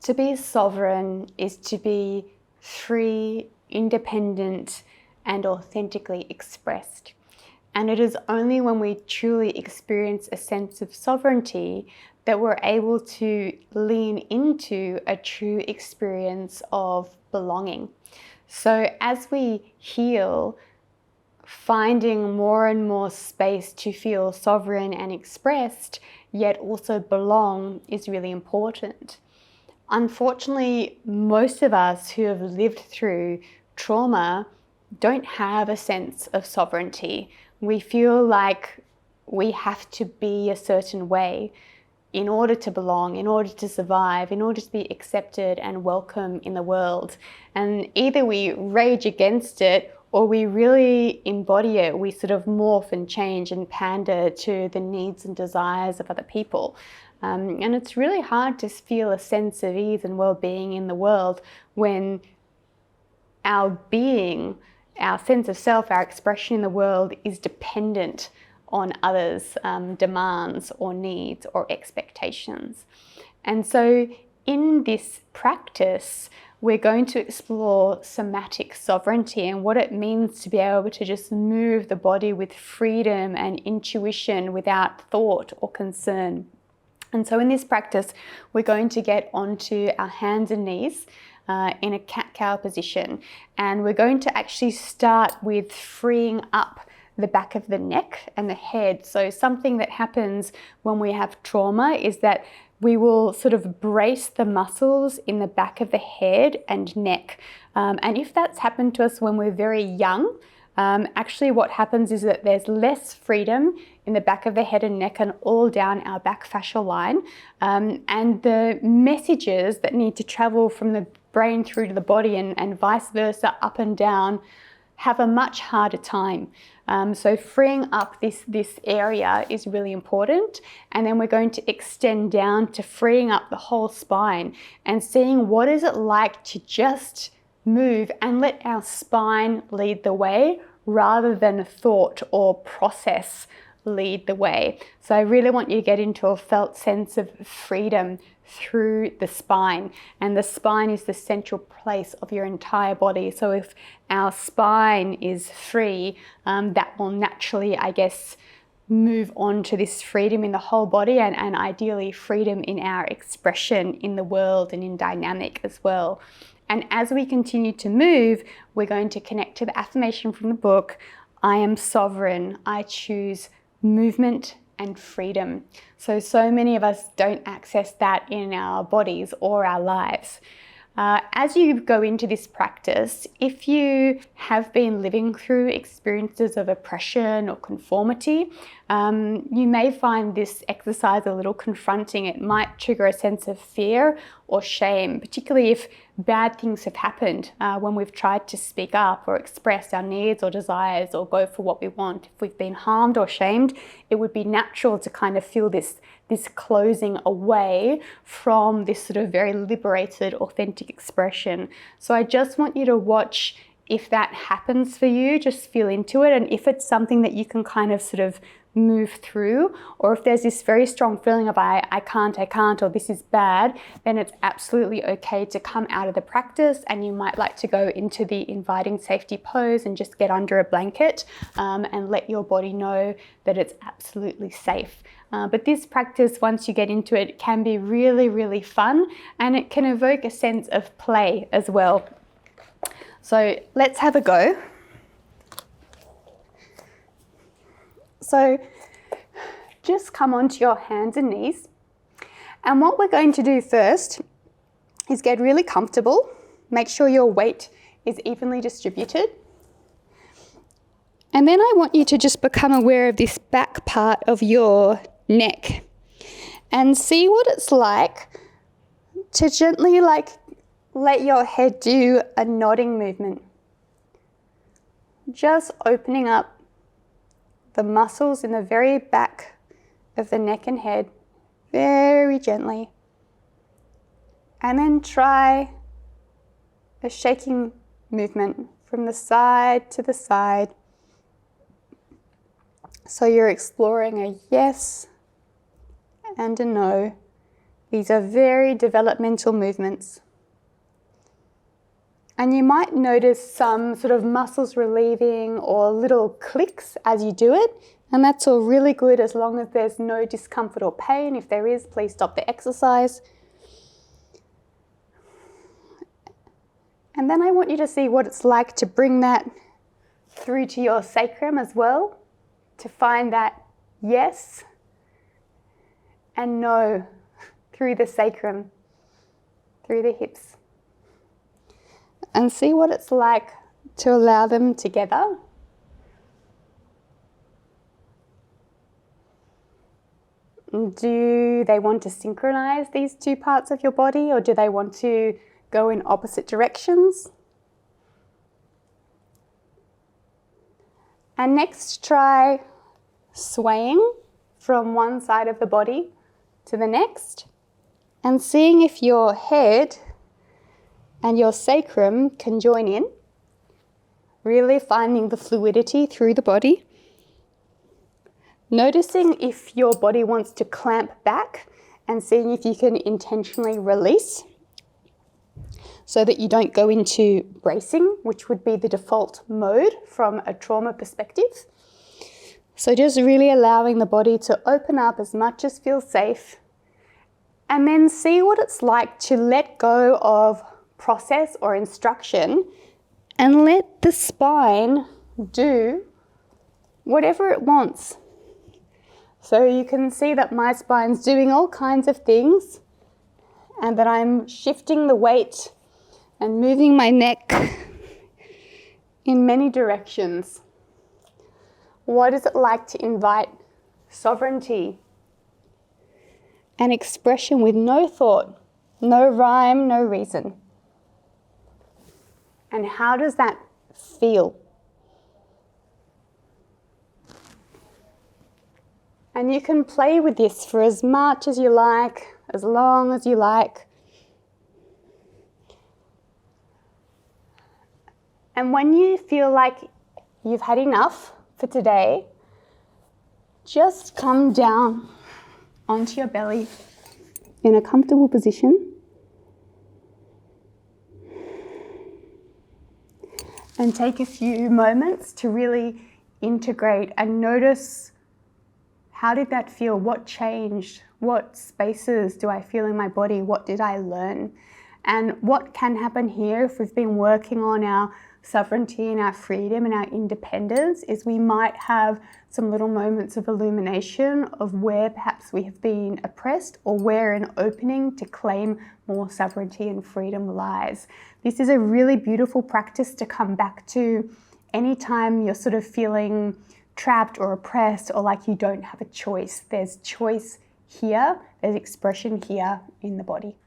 To be sovereign is to be free, independent, and authentically expressed. And it is only when we truly experience a sense of sovereignty that we're able to lean into a true experience of belonging. So as we heal, finding more and more space to feel sovereign and expressed, yet also belong, is really important. Unfortunately, most of us who have lived through trauma don't have a sense of sovereignty. We feel like we have to be a certain way in order to belong, in order to survive, in order to be accepted and welcome in the world. And either we rage against it or we really embody it. We sort of morph and change and pander to the needs and desires of other people. And it's really hard to feel a sense of ease and well-being in the world when our being, our sense of self, our expression in the world is dependent on others' demands or needs or expectations. And so in this practice, we're going to explore somatic sovereignty and what it means to be able to just move the body with freedom and intuition without thought or concern. And so in this practice, we're going to get onto our hands and knees in a cat-cow position. And we're going to actually start with freeing up the back of the neck and the head. So something that happens when we have trauma is that we will sort of brace the muscles in the back of the head and neck. And if that's happened to us when we're very young, actually what happens is that there's less freedom in the back of the head and neck and all down our back fascial line. And the messages that need to travel from the brain through to the body and vice versa, up and down, have a much harder time. So freeing up this area is really important. And then we're going to extend down to freeing up the whole spine and seeing what is it like to just move and let our spine lead the way rather than thought or process lead the way. So I really want you to get into a felt sense of freedom through the spine, and the spine is the central place of your entire body. So if our spine is free, that will naturally, I guess, move on to this freedom in the whole body and ideally freedom in our expression in the world and in dynamic as well. And as we continue to move, we're going to connect to the affirmation from the book, I am sovereign, I choose movement and freedom. So many of us don't access that in our bodies or our lives. As you go into this practice, if you have been living through experiences of oppression or conformity, you may find this exercise a little confronting. It might trigger a sense of fear or shame, particularly if bad things have happened when we've tried to speak up or express our needs or desires or go for what we want. If we've been harmed or shamed, it would be natural to kind of feel this closing away from this sort of very liberated, authentic expression. So I just want you to watch if that happens for you, just feel into it. And if it's something that you can kind of sort of move through, or if there's this very strong feeling of I can't, or this is bad, then it's absolutely okay to come out of the practice, and you might like to go into the inviting safety pose and just get under a blanket and let your body know that it's absolutely safe. But this practice, once you get into it, can be really, really fun, and it can evoke a sense of play as well. So let's have a go. So just come onto your hands and knees. And what we're going to do first is get really comfortable. Make sure your weight is evenly distributed. And then I want you to just become aware of this back part of your neck and see what it's like to gently let your head do a nodding movement. Just opening up the muscles in the very back of the neck and head very gently. And then try a shaking movement from the side to the side. So you're exploring a yes and a no These are very developmental movements. And you might notice some sort of muscles relieving or little clicks as you do it. And that's all really good as long as there's no discomfort or pain. If there is, please stop the exercise. And then I want you to see what it's like to bring that through to your sacrum as well, to find that yes and no through the sacrum, through the hips. And see what it's like to allow them together. Do they want to synchronize these two parts of your body, or do they want to go in opposite directions? And next, try swaying from one side of the body to the next and seeing if your head and your sacrum can join in, really finding the fluidity through the body. Noticing if your body wants to clamp back and seeing if you can intentionally release so that you don't go into bracing, which would be the default mode from a trauma perspective. So just really allowing the body to open up as much as feels safe, and then see what it's like to let go of process or instruction and let the spine do whatever it wants. So you can see that my spine's doing all kinds of things and that I'm shifting the weight and moving my neck in many directions. What is it like to invite sovereignty and expression with no thought, no rhyme, no reason? And how does that feel? And you can play with this for as much as you like, as long as you like. And when you feel like you've had enough for today, just come down onto your belly in a comfortable position. And take a few moments to really integrate and notice, how did that feel? What changed? What spaces do I feel in my body? What did I learn? And what can happen here if we've been working on our sovereignty and our freedom and our independence is we might have some little moments of illumination of where perhaps we have been oppressed or where an opening to claim more sovereignty and freedom lies. This is a really beautiful practice to come back to anytime you're sort of feeling trapped or oppressed or like you don't have a choice. There's choice here, there's expression here in the body.